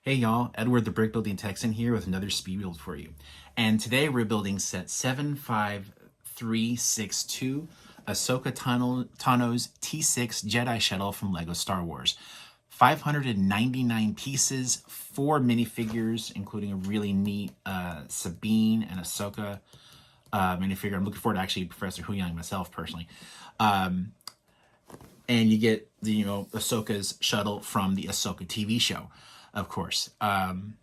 Hey y'all, Edward the Brick Building Texan here with another speed build for you. And today we're building set 75362, Ahsoka Tano's T-6 Jedi Shuttle from LEGO Star Wars. 599 pieces, 4 minifigures, including a really neat Sabine and Ahsoka minifigure. I'm looking forward to actually Professor Huyang myself personally. And you get the, Ahsoka's shuttle from the Ahsoka TV show, of course. And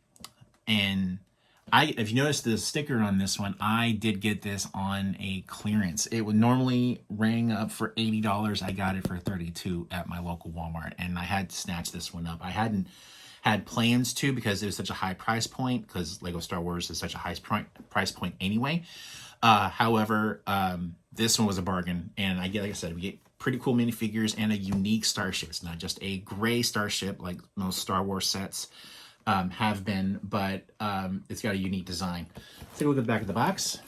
if you notice the sticker on this one, I did get this on a clearance. It would normally ring up for $80. I got it for $32 at my local Walmart, and I had to snatch this one up. I hadn't had plans to because it was such a high price point, because LEGO Star Wars is such a high price point anyway. However, this one was a bargain, and like I said, we get pretty cool minifigures and a unique starship. It's not just a gray starship like most Star Wars sets have been, but it's got a unique design. Let's take a look at the back of the box.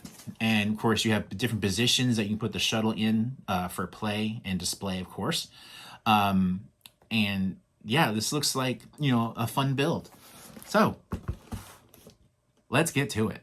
And of course, you have different positions that you can put the shuttle in for play and display, of course. And yeah, this looks like, a fun build. So let's get to it.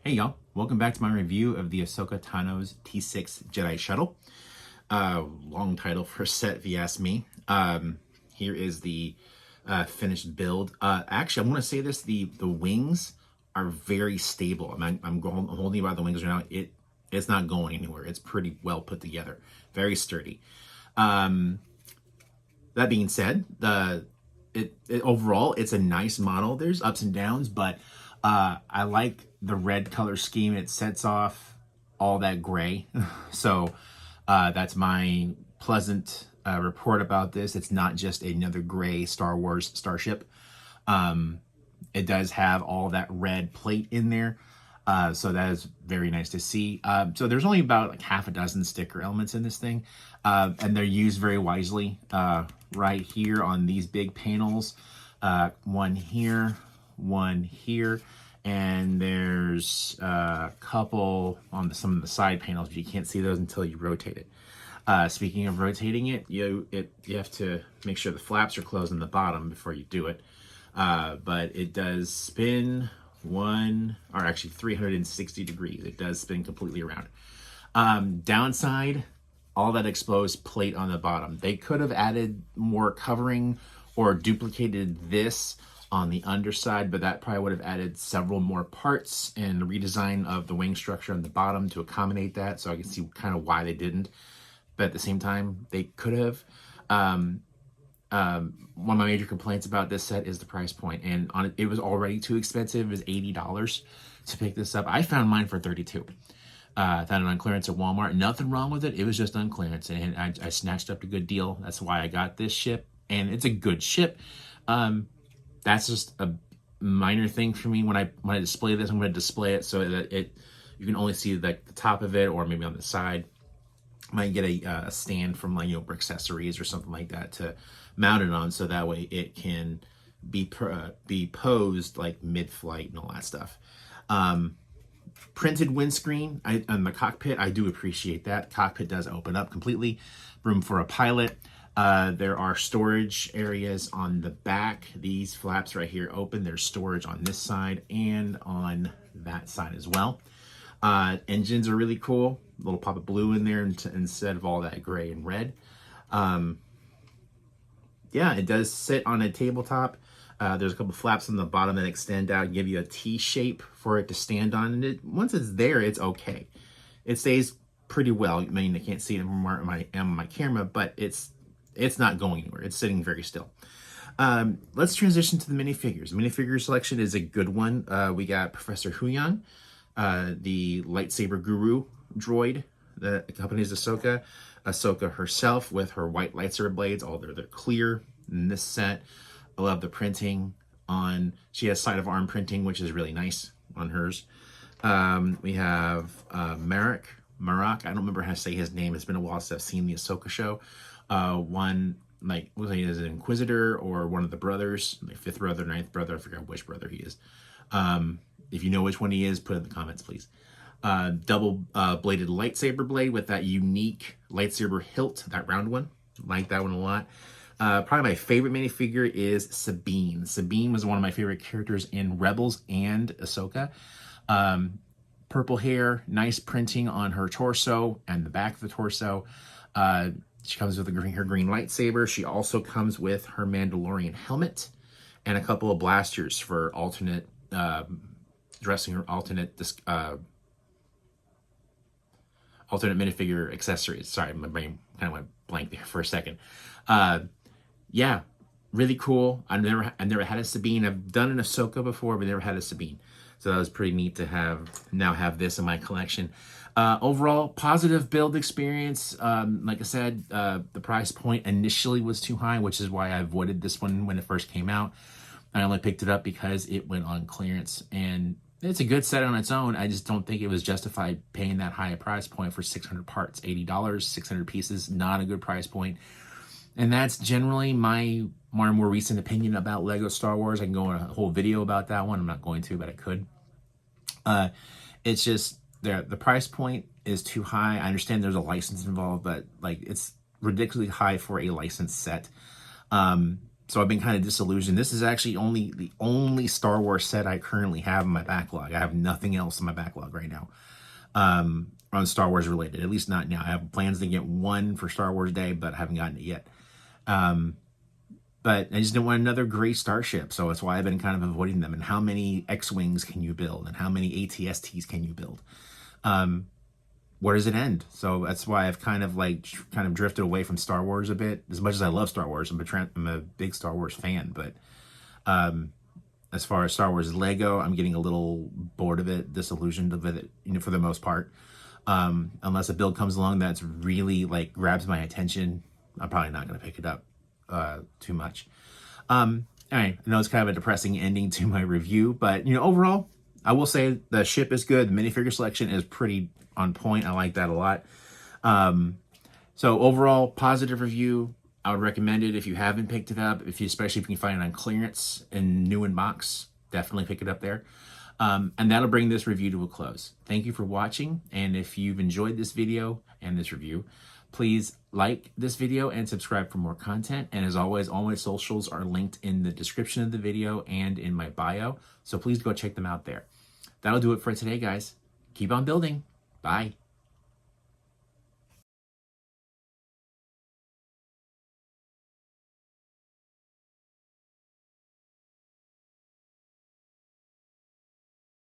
Hey y'all, welcome back to my review of the Ahsoka Tano's T-6 Jedi Shuttle. Long title for a set if you ask me. Here is the finished build. Actually, I want to say this, the wings are very stable. I'm holding by the wings right now. It's not going anywhere. It's pretty well put together. Very sturdy. That being said, overall, it's a nice model. There's ups and downs, but I like the red color scheme. It sets off all that gray. So that's my pleasant report about this. It's not just another gray Star Wars starship. It does have all that red plate in there. So that is very nice to see. So there's only about like half a dozen sticker elements in this thing. And they're used very wisely right here on these big panels. One here, and there's a couple on some of the side panels, but you can't see those until you rotate it. Speaking of rotating it, you have to make sure the flaps are closed on the bottom before you do it. But it does spin 360 degrees. It does spin completely around. Downside, all that exposed plate on the bottom. They could have added more covering or duplicated this on the underside, but that probably would have added several more parts and redesign of the wing structure on the bottom to accommodate that. So I can see kind of why they didn't, but at the same time, they could have. One of my major complaints about this set is the price point, and it was already too expensive. It was $80 to pick this up. I found mine for $32. Found it on clearance at Walmart. Nothing wrong with it. It was just on clearance, and I snatched up a good deal. That's why I got this ship, and it's a good ship. That's just a minor thing for me. When I display this, I'm going to display it so that you can only see like the top of it, or maybe on the side. Might get a stand from like Brick Accessories or something like that to mount it on, so that way it can be posed like mid-flight and all that stuff. Printed windscreen on the cockpit, I do appreciate that. Cockpit does open up completely, room for a pilot. There are storage areas on the back. These flaps right here open. There's storage on this side and on that side as well. Engines are really cool. A little pop of blue in there instead of all that gray and red. Yeah, it does sit on a tabletop. There's a couple flaps on the bottom that extend out and give you a T shape for it to stand on. And once it's there, it's okay. It stays pretty well. I mean, I can't see it on my camera, but it's not going anywhere. It's sitting very still. Let's transition to the minifigures. Minifigure selection is a good one. We got Professor Huyang, the lightsaber guru droid that accompanies Ahsoka. Ahsoka herself with her white lightsaber blades. They're clear in this set. I love the printing on. She has side of arm printing, which is really nice on hers. We have Marak. I don't remember how to say his name. It's been a while since I've seen the Ahsoka show. One, like, was he as an Inquisitor or one of the brothers, like fifth brother, ninth brother. I forget which brother he is. If you know which one he is, put it in the comments, please. Double bladed lightsaber blade with that unique lightsaber hilt, that round one. Like that one a lot. Probably my favorite minifigure is Sabine. Sabine was one of my favorite characters in Rebels and Ahsoka. Purple hair, nice printing on her torso and the back of the torso. She comes with her green lightsaber. She also comes with her Mandalorian helmet and a couple of blasters for alternate dressing, or alternate minifigure accessories. Sorry, my brain kind of went blank there for a second. Yeah, really cool. I've never had a Sabine. I've done an Ahsoka before, but never had a Sabine. So that was pretty neat to have this in my collection. Overall, positive build experience. Like I said, the price point initially was too high, which is why I avoided this one when it first came out. I only picked it up because it went on clearance, and it's a good set on its own. I just don't think it was justified paying that high a price point for 600 parts. $80, 600 pieces, not a good price point. And that's generally my more recent opinion about Lego Star Wars. I can go on a whole video about that one. I'm not going to, but I could. It's just the price point is too high. I understand there's a license involved, but like it's ridiculously high for a licensed set. So I've been kind of disillusioned. This is actually the only Star Wars set I currently have in my backlog. I have nothing else in my backlog right now on Star Wars related, at least not now. I have plans to get one for Star Wars Day, but I haven't gotten it yet. But I just didn't want another gray starship, so that's why I've been kind of avoiding them. And how many X-Wings can you build? And how many AT-STs can you build? Where does it end? So that's why I've kind of drifted away from Star Wars a bit. As much as I love Star Wars, I'm a big Star Wars fan, but as far as Star Wars Lego, I'm getting a little bored of it, disillusioned with it, for the most part. Unless a build comes along that's really grabs my attention, I'm probably not going to pick it up too much. All right, I know it's kind of a depressing ending to my review, but overall, I will say the ship is good. The minifigure selection is pretty on point. I like that a lot. So overall, positive review. I would recommend it if you haven't picked it up, especially if you can find it on clearance and new in box. Definitely pick it up there. And that'll bring this review to a close. Thank you for watching, and if you've enjoyed this video and this review, please like this video and subscribe for more content. And as always, all my socials are linked in the description of the video and in my bio, so please go check them out there. That'll do it for today, guys. Keep on building. Bye.